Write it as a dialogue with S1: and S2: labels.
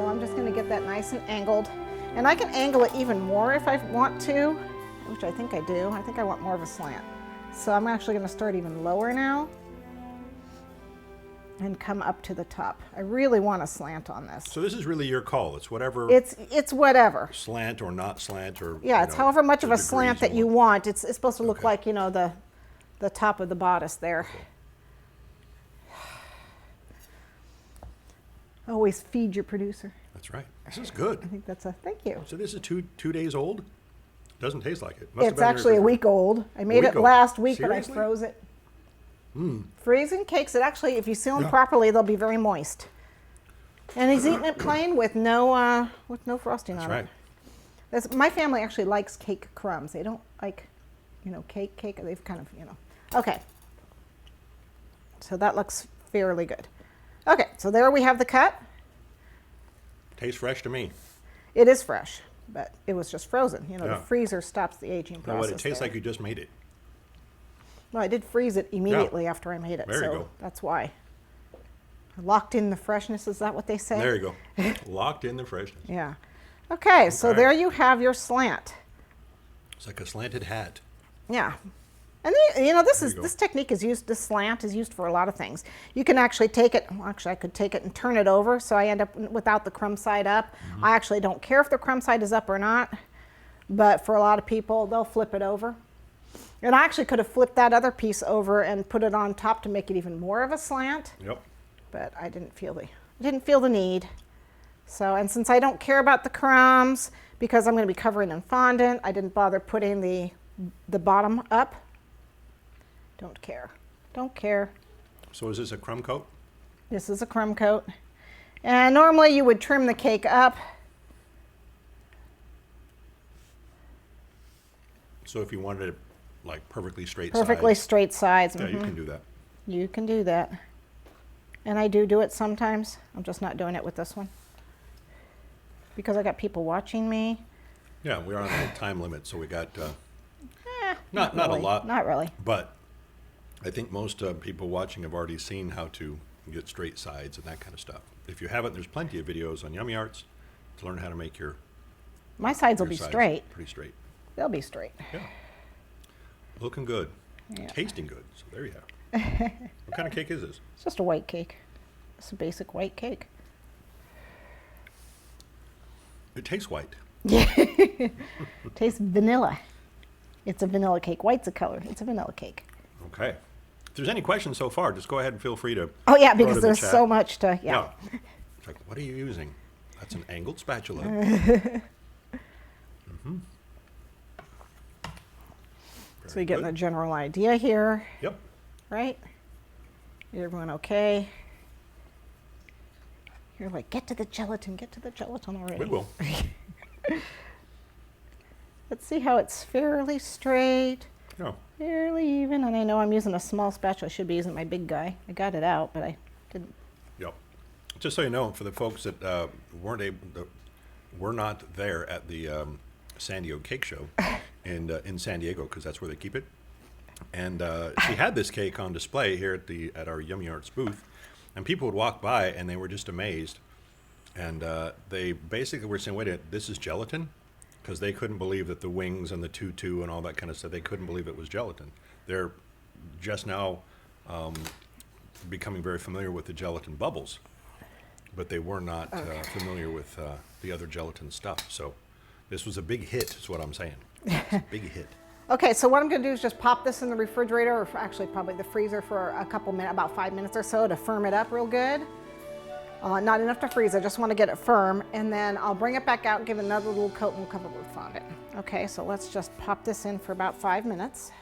S1: So I'm just gonna get that nice and angled. And I can angle it even more if I want to, which I think I do. I think I want more of a slant. So I'm actually gonna start even lower now and come up to the top. I really want a slant on this.
S2: So this is really your call. It's whatever.
S1: It's whatever.
S2: Slant or not slant or.
S1: Yeah, it's however much of a slant that you want. It's supposed to look like, you know, the top of the bodice there. Okay. Always feed your producer.
S2: That's right. This is good.
S1: I think that's a, thank you.
S2: So this is two days old? Doesn't taste like it.
S1: It's actually a week old. I made it last week,
S2: Seriously?
S1: but I froze it. Freezing cakes, it actually, if you seal them properly, they'll be very moist. And he's eating it plain with no frosting on it. That's right. My family actually likes cake crumbs. They don't like, you know, cake. They've kind of, you know. Okay. So that looks fairly good. Okay, so there we have the cut.
S2: Tastes fresh to me.
S1: It is fresh, but it was just frozen. You know, the freezer stops the aging process.
S2: No, but it tastes like you just made it.
S1: Well, I did freeze it immediately after I made it,
S2: there you
S1: so
S2: go.
S1: That's why. Locked in the freshness, is that what they say?
S2: There you go. Locked in the freshness.
S1: Yeah. Okay, so there you have your slant.
S2: It's like a slanted hat.
S1: Yeah. And you know, this technique is used, this slant is used for a lot of things. You can actually take it, well, actually I could take it and turn it over so I end up without the crumb side up. I actually don't care if the crumb side is up or not, but for a lot of people, they'll flip it over. And I actually could have flipped that other piece over and put it on top to make it even more of a slant. Yep. But I didn't feel the need. So, and since I don't care about the crumbs, because I'm going to be covering in fondant, I didn't bother putting the bottom up. Don't care. Don't care.
S2: So is this a crumb coat?
S1: This is a crumb coat. And normally you would trim the cake up.
S2: So if you wanted it like perfectly straight
S1: sides.
S2: Yeah, you can do that.
S1: You can do that. And I do it sometimes. I'm just not doing it with this one. Because I got people watching me.
S2: Yeah, we're on a time limit, so we got not
S1: really.
S2: a lot.
S1: Not really.
S2: But I think most people watching have already seen how to get straight sides and that kind of stuff. If you haven't, there's plenty of videos on Yummy Arts to learn how to make your
S1: My sides will be straight.
S2: Pretty straight.
S1: They'll be straight.
S2: Yeah. Looking good.
S1: Yeah.
S2: Tasting good. So there you have. What kind of cake is this?
S1: It's just a white cake. It's a basic white cake.
S2: It tastes white.
S1: It tastes vanilla. It's a vanilla cake. White's a color. It's a vanilla cake.
S2: Okay. If there's any questions so far, just go ahead and feel free to.
S1: Oh yeah, because there's so much to. Yeah.
S2: It's like, what are you using? That's an angled spatula.
S1: So you're getting a general idea here.
S2: Yep.
S1: Right? Is everyone okay? You're like, get to the gelatin already.
S2: We will.
S1: Let's see how it's fairly straight.
S2: Yeah.
S1: Fairly even. And I know I'm using a small spatula. I should be using my big guy. I got it out, but I didn't.
S2: Yep. Just so you know, for the folks that were not there at the San Diego Cake Show in San Diego, because that's where they keep it. And she had this cake on display here at our Yummy Arts booth, and people would walk by and they were just amazed. And they basically were saying, wait a minute, this is gelatin? Because they couldn't believe that the wings and the tutu and all that kind of stuff, they couldn't believe it was gelatin. They're just now becoming very familiar with the gelatin bubbles, but they were not familiar with the other gelatin stuff. So this was a big hit, is what I'm saying. It's a big hit.
S1: Okay, so what I'm going to do is just pop this in the refrigerator, or actually probably the freezer for a couple minutes, about 5 minutes or so, to firm it up real good. Not enough to freeze, I just want to get it firm, and then I'll bring it back out, give it another little coat, and we'll cover it with fondant. Okay, so let's just pop this in for about 5 minutes.